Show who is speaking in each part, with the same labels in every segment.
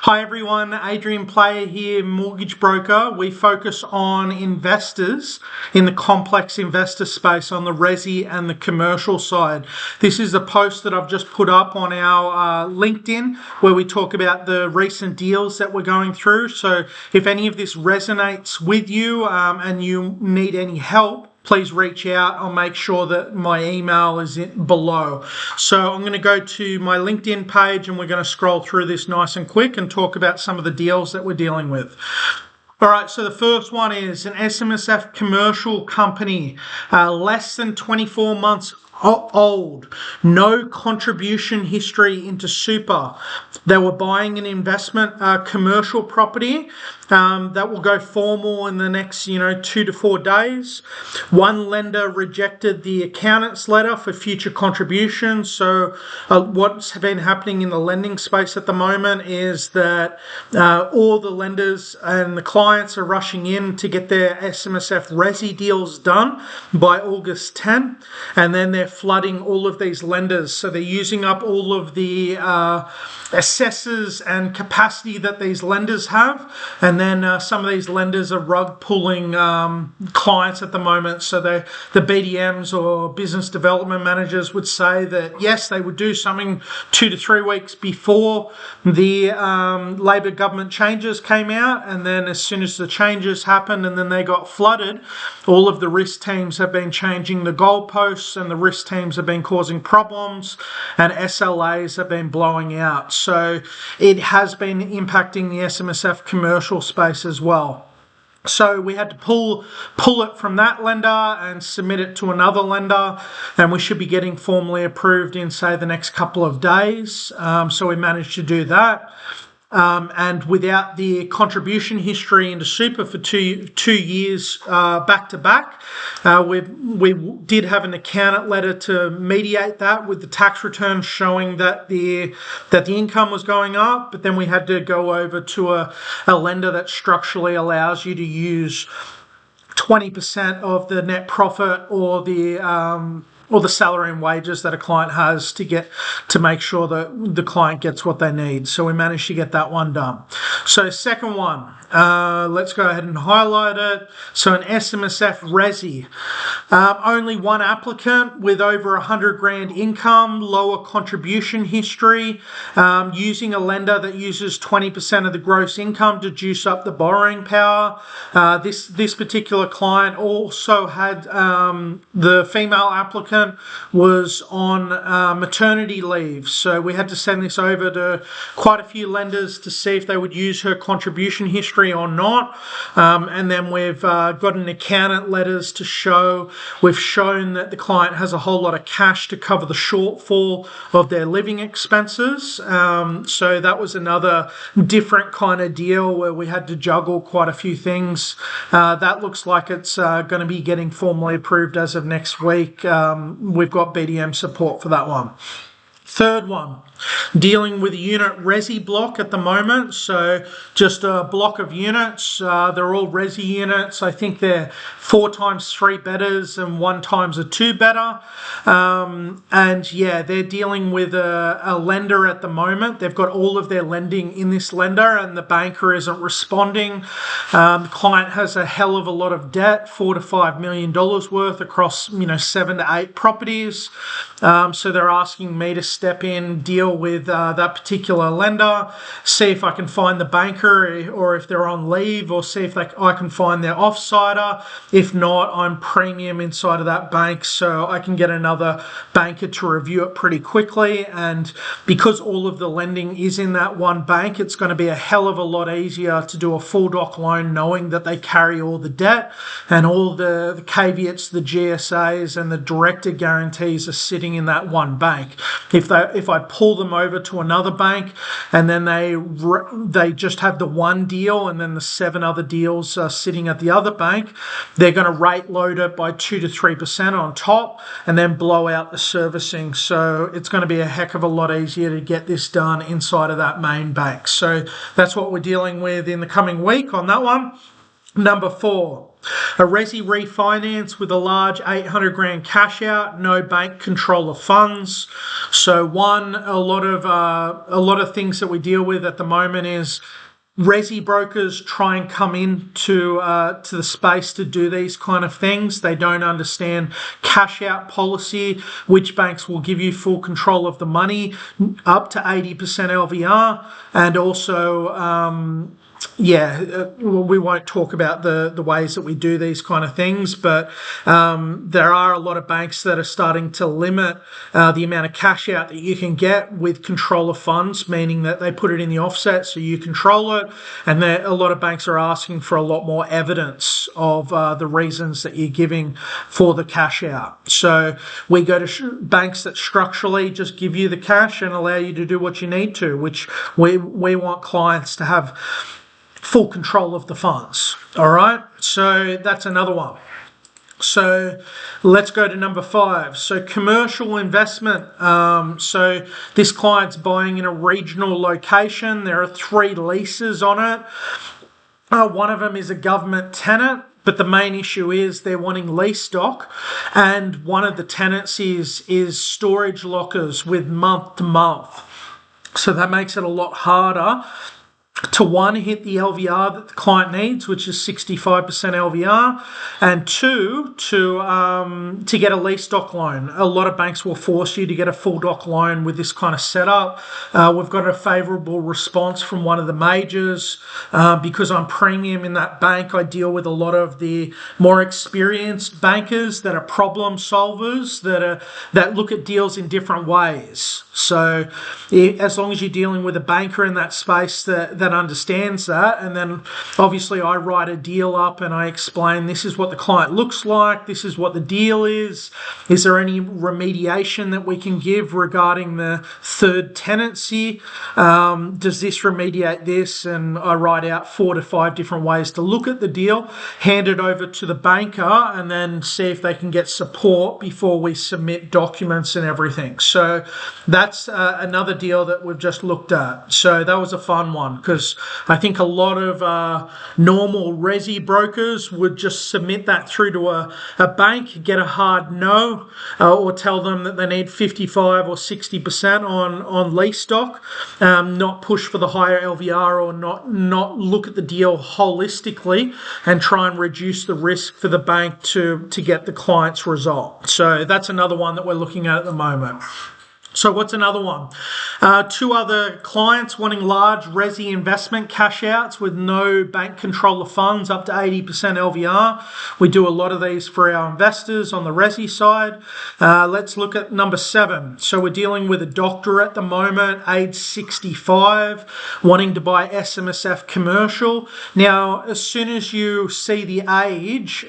Speaker 1: Hi everyone, Adrian Player here, mortgage broker. We focus on investors in the complex investor space on the resi and the commercial side. This is a post that I've just put up on our LinkedIn where we talk about the recent deals that we're going through. So if any of this resonates with you and you need any help, please reach out. I'll make sure that my email is below. So I'm going to go to my LinkedIn page and we're going to scroll through this nice and quick and talk about some of the deals that we're dealing with. All right, so the first one is an SMSF commercial company, less than 24 months old, no contribution history into super. They were buying an investment commercial property that will go formal in the next 2 to 4 days. One lender rejected the accountant's letter for future contributions. So what's been happening in the lending space at the moment is that all the lenders and the clients are rushing in to get their SMSF resi deals done by August 10, and then they're flooding all of these lenders. So they're using up all of the assessors and capacity that these lenders have, and then some of these lenders are rug pulling clients at the moment. So the BDMs or business development managers would say that yes, they would do something 2 to 3 weeks before the Labor government changes came out, and then as soon as the changes happened and then they got flooded, all of the risk teams have been changing the goalposts and the risk teams have been causing problems and SLAs have been blowing out. So it has been impacting the SMSF commercial space as well. So we had to pull it from that lender and submit it to another lender, and we should be getting formally approved in, say, the next couple of days. So we managed to do that. And without the contribution history into super for two years back to back, we did have an accountant letter to mediate that with the tax return showing that the income was going up, but then we had to go over to a lender that structurally allows you to use 20% of the net profit or the salary and wages that a client has to make sure that the client gets what they need. So we managed to get that one done. So second one, let's go ahead and highlight it. So an SMSF resi, only one applicant with over 100 grand income, lower contribution history, using a lender that uses 20% of the gross income to juice up the borrowing power. This particular client also had the female applicant was on maternity leave, so we had to send this over to quite a few lenders to see if they would use her contribution history or not, and then we've got an accountant letters to show. We've shown that the client has a whole lot of cash to cover the shortfall of their living expenses, so that was another different kind of deal where we had to juggle quite a few things. That looks like it's going to be getting formally approved as of next week. We've got BDM support for that one. Third one, dealing with a unit resi block at the moment. So just a block of units. They're all resi units. I think they're 4 times 3 bedders and 1 times a 2 bedder. And yeah, they're dealing with a lender at the moment. They've got all of their lending in this lender and the banker isn't responding. The client has a hell of a lot of debt, $4 to $5 million worth across 7 to 8 properties. So they're asking me to step in, deal with that particular lender, see if I can find the banker or if they're on leave, or see if I can find their offsider. If not, I'm premium inside of that bank, so I can get another banker to review it pretty quickly. And because all of the lending is in that one bank, it's going to be a hell of a lot easier to do a full doc loan knowing that they carry all the debt and all the caveats, the GSAs and the director guarantees are sitting in that one bank. If I pull them over to another bank and then they just have the one deal and then the 7 other deals are sitting at the other bank, they're going to rate load it by 2 to 3% on top and then blow out the servicing. So it's going to be a heck of a lot easier to get this done inside of that main bank. So that's what we're dealing with in the coming week on that one. Number 4, a resi refinance with a large 800 grand cash out, no bank control of funds. So a lot of things that we deal with at the moment is resi brokers try and come into to the space to do these kind of things. They don't understand cash out policy, which banks will give you full control of the money up to 80% LVR, and also we won't talk about the ways that we do these kind of things, but there are a lot of banks that are starting to limit the amount of cash out that you can get with control of funds, meaning that they put it in the offset so you control it, and a lot of banks are asking for a lot more evidence of the reasons that you're giving for the cash out. So we go to banks that structurally just give you the cash and allow you to do what you need to, which we want clients to have full control of the funds. All right, so that's another one. So let's go to number 5. So commercial investment. So this client's buying in a regional location. There are 3 leases on it. One of them is a government tenant, but the main issue is they're wanting lease stock, and one of the tenancies is storage lockers with month to month. So that makes it a lot harder to, one, hit the LVR that the client needs, which is 65% LVR, and 2, to get a lease doc loan. A lot of banks will force you to get a full doc loan with this kind of setup. We've got a favourable response from one of the majors. Because I'm premium in that bank, I deal with a lot of the more experienced bankers that are problem solvers, that look at deals in different ways. So as long as you're dealing with a banker in that space that understands that, and then obviously I write a deal up and I explain this is what the client looks like, this is what the deal is there any remediation that we can give regarding the third tenancy, does this remediate this, and I write out 4 to 5 different ways to look at the deal, hand it over to the banker, and then see if they can get support before we submit documents and everything. So that's another deal that we've just looked at. So that was a fun one, because I think a lot of normal resi brokers would just submit that through to a bank, get a hard no, or tell them that they need 55 or 60% on lease stock, not push for the higher LVR, or not look at the deal holistically and try and reduce the risk for the bank to get the client's result. So that's another one that we're looking at the moment. So what's another one? 2 other clients wanting large resi investment cash outs with no bank control of funds up to 80% LVR. We do a lot of these for our investors on the resi side. Let's look at number 7. So we're dealing with a doctor at the moment, age 65, wanting to buy SMSF commercial. Now, as soon as you see the age,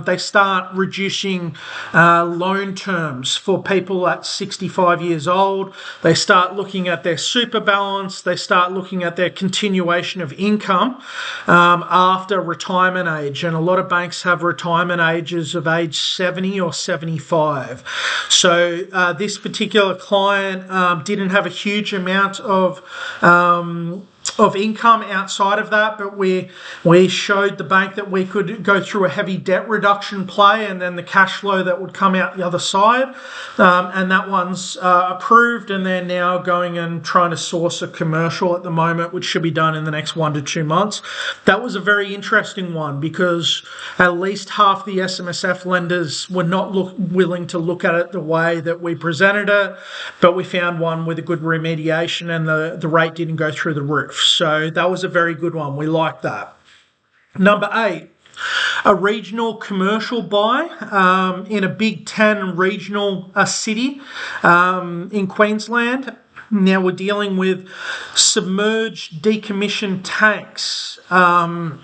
Speaker 1: they start reducing loan terms for people at 65 years old. They start looking at their super balance. They start looking at their continuation of income after retirement age. And a lot of banks have retirement ages of age 70 or 75. So this particular client didn't have a huge amount of income outside of that, but we showed the bank that we could go through a heavy debt reduction play, and then the cash flow that would come out the other side, and that one's approved, and they're now going and trying to source a commercial at the moment, which should be done in the next 1 to 2 months. That was a very interesting one, because at least half the SMSF lenders were not willing to look at it the way that we presented it, but we found one with a good remediation, and the rate didn't go through the roof. So that was a very good one. We like that. Number 8, a regional commercial buy in a Big 10 regional city in Queensland. Now we're dealing with submerged decommissioned tanks, and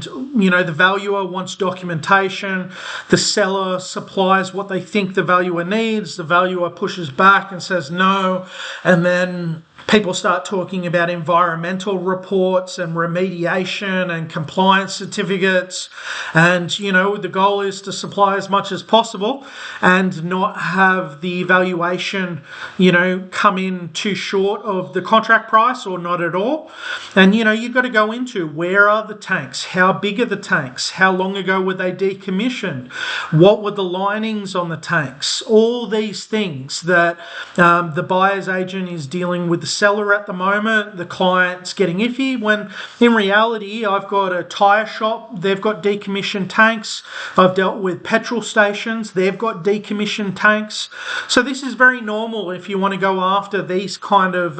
Speaker 1: the valuer wants documentation. The seller supplies what they think the valuer needs. The valuer pushes back and says no, and then people start talking about environmental reports and remediation and compliance certificates. And, you know, the goal is to supply as much as possible and not have the evaluation, you know, come in too short of the contract price or not at all. And, you know, you've got to go into where are the tanks? How big are the tanks? How long ago were they decommissioned? What were the linings on the tanks? All these things that the buyer's agent is dealing with the seller at the moment. The client's getting iffy when in reality I've got a tyre shop, they've got decommissioned tanks. I've dealt with petrol stations, they've got decommissioned tanks. So this is very normal if you want to go after these kind of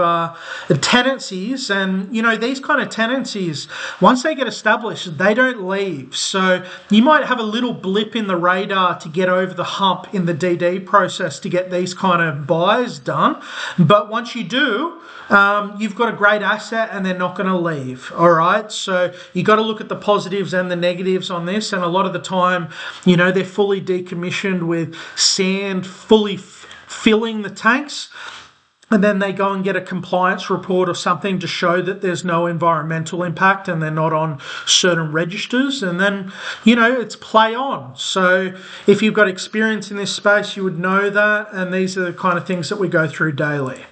Speaker 1: tenancies. And you know, these kind of tenancies, once they get established, they don't leave. So you might have a little blip in the radar to get over the hump in the DD process to get these kind of buys done, but once you do, you've got a great asset and they're not going to leave. All right, so you got to look at the positives and the negatives on this. And a lot of the time, you know, they're fully decommissioned with sand fully filling the tanks, and then they go and get a compliance report or something to show that there's no environmental impact and they're not on certain registers. And then, you know, it's play on. So if you've got experience in this space, you would know that. And these are the kind of things that we go through daily.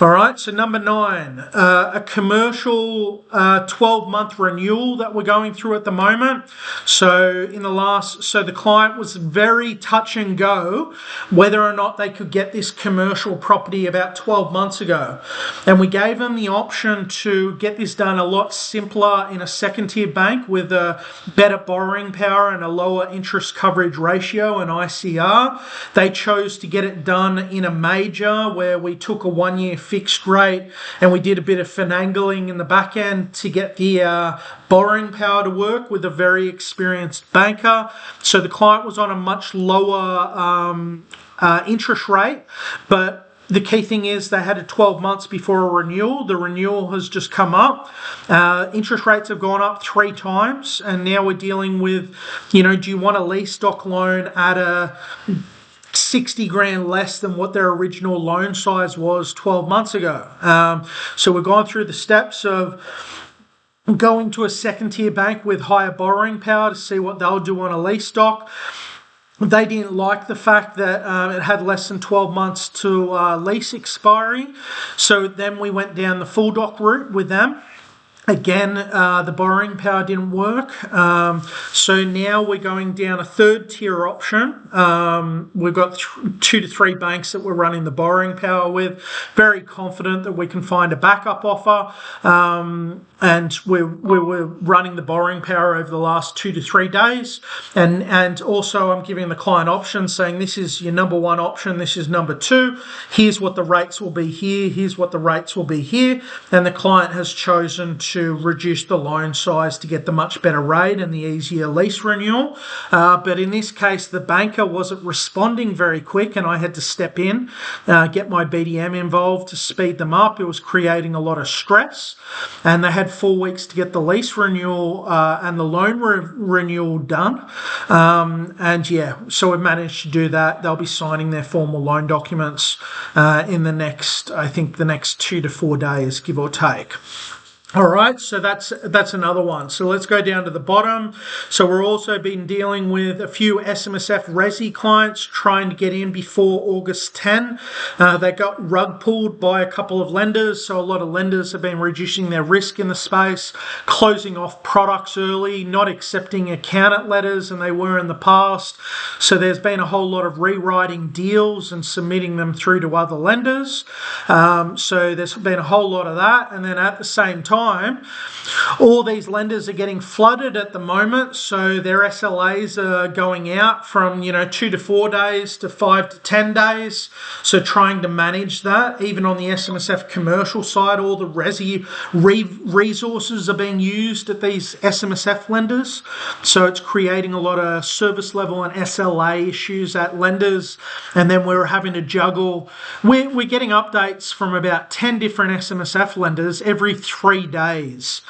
Speaker 1: All right, so number 9, a commercial 12-month renewal that we're going through at the moment. So the client was very touch and go whether or not they could get this commercial property about 12 months ago. And we gave them the option to get this done a lot simpler in a second-tier bank with a better borrowing power and a lower interest coverage ratio, an ICR. They chose to get it done in a major where we took a 1-year fixed rate and we did a bit of finagling in the back end to get the borrowing power to work with a very experienced banker. So the client was on a much lower interest rate, but the key thing is they had it 12 months before a renewal. The renewal has just come up. Interest rates have gone up 3 times, and now we're dealing with, you know, do you want a lease stock loan at a 60 grand less than what their original loan size was 12 months ago. So we've gone through the steps of going to a second tier bank with higher borrowing power to see what they'll do on a lease stock. They didn't like the fact that it had less than 12 months to lease expiry. So then we went down the full doc route with them. Again, the borrowing power didn't work. So now we're going down a 3rd tier option. We've got 2 to 3 banks that we're running the borrowing power with. Very confident that we can find a backup offer. And we were running the borrowing power over the last 2 to 3 days. And also I'm giving the client options saying this is your number 1 option, this is number 2. Here's what the rates will be here, here's what the rates will be here. And the client has chosen to reduce the loan size to get the much better rate and the easier lease renewal. But in this case, the banker wasn't responding very quick and I had to step in, get my BDM involved to speed them up. It was creating a lot of stress, and they had 4 weeks to get the lease renewal and the loan renewal done. And yeah, so we've managed to do that. They'll be signing their formal loan documents in the next 2 to 4 days, give or take. All right, so that's another one. So let's go down to the bottom. So we're also been dealing with a few SMSF Resi clients trying to get in before August 10. They got rug pulled by a couple of lenders. So a lot of lenders have been reducing their risk in the space, closing off products early, not accepting accountant letters, and they were in the past. So there's been a whole lot of rewriting deals and submitting them through to other lenders. So there's been a whole lot of that. And then at the same time, all these lenders are getting flooded at the moment, so their SLAs are going out from 2 to 4 days to 5 to 10 days. So trying to manage that, even on the SMSF commercial side, all the resi resources are being used at these SMSF lenders. So it's creating a lot of service level and SLA issues at lenders, and then we're having to juggle. We're getting updates from about 10 different SMSF lenders every 3 days.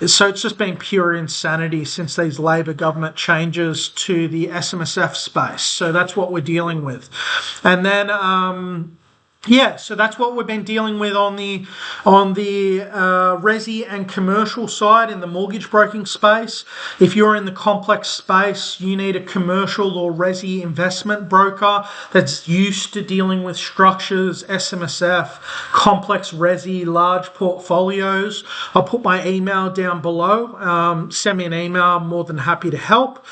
Speaker 1: So it's just been pure insanity since these Labor government changes to the SMSF space. So that's what we're dealing with. And then Yeah, so that's what we've been dealing with on the resi and commercial side in the mortgage broking space. If you're in the complex space, you need a commercial or resi investment broker that's used to dealing with structures, SMSF, complex resi, large portfolios. I'll put my email down below. Send me an email. I'm more than happy to help.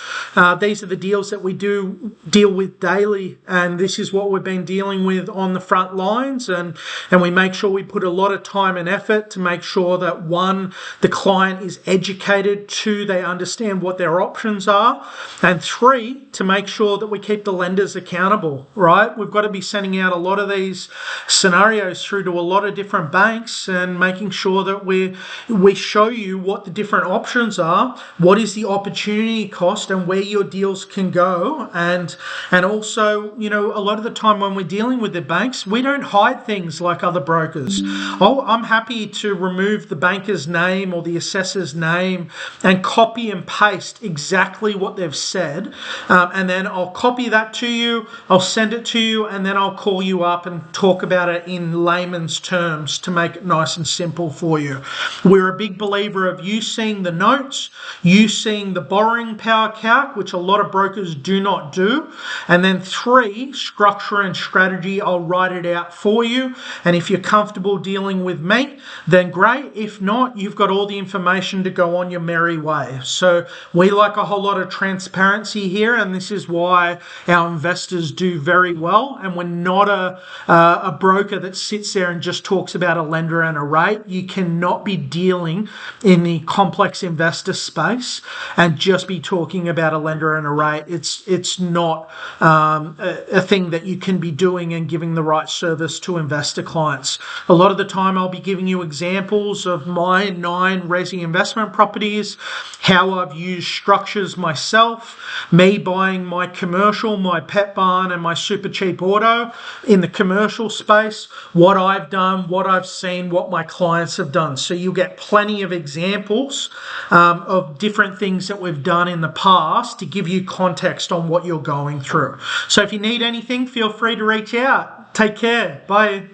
Speaker 1: These are the deals that we do deal with daily, and this is what we've been dealing with on the front lines, and we make sure we put a lot of time and effort to make sure that one, the client is educated, two, they understand what their options are, and three, to make sure that we keep the lenders accountable, right? We've got to be sending out a lot of these scenarios through to a lot of different banks and making sure that we show you what the different options are, what is the opportunity cost, and where your deals can go. And also, a lot of the time when we're dealing with the banks, we don't hide things like other brokers. I'm happy to remove the banker's name or the assessor's name and copy and paste exactly what they've said, and then I'll copy that to you, I'll send it to you, and then I'll call you up and talk about it in layman's terms to make it nice and simple for you. We're a big believer of you seeing the notes, you seeing the borrowing power calc, which a lot of brokers do not do, and then three, structure and strategy. I'll write it out for you, and if you're comfortable dealing with me, then great. If not, you've got all the information to go on your merry way. So we like a whole lot of transparency here, and this is why our investors do very well, and we're not a broker that sits there and just talks about a lender and a rate. You cannot be dealing in the complex investor space and just be talking about a lender and a rate. It's not a thing that you can be doing and giving the right service to investor clients. A lot of the time I'll be giving you examples of my 9 resi investment properties, how I've used structures myself, me buying my commercial, my pet barn and my super cheap auto in the commercial space, what I've done, what I've seen, what my clients have done. So you'll get plenty of examples of different things that we've done in the past to give you context on what you're going through. So if you need anything, feel free to reach out. Take care. Bye.